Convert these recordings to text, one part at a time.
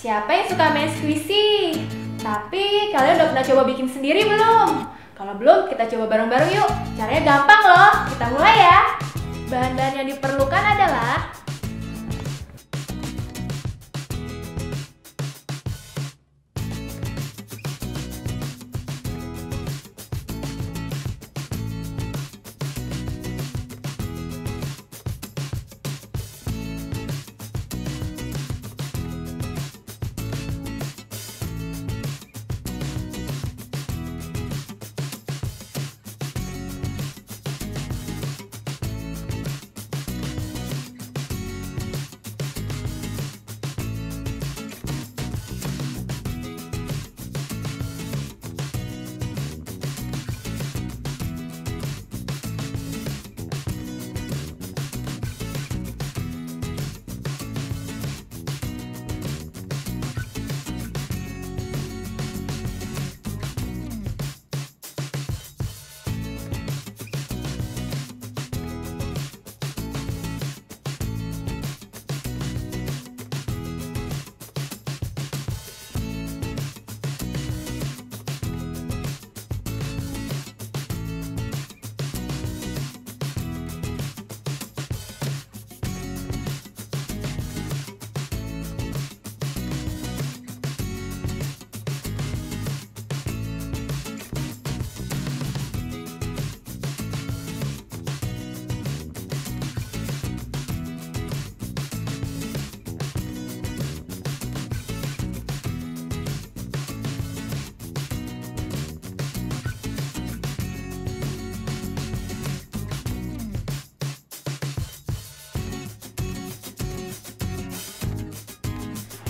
Siapa yang suka main squishy? Tapi kalian udah pernah coba bikin sendiri belum? Kalau belum, kita coba bareng-bareng yuk. Caranya gampang loh. Kita mulai ya. Bahan-bahan yang diperlukan adalah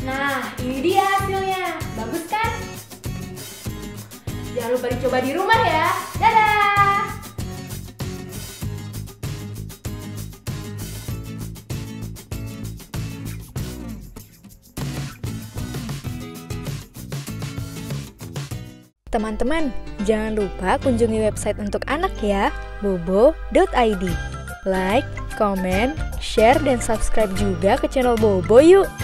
Nah, ini dia hasilnya. Bagus kan? Jangan lupa dicoba di rumah ya. Dadah! Teman-teman, jangan lupa kunjungi website untuk anak ya, bobo.id. Like, comment, share, dan subscribe juga ke channel Bobo yuk!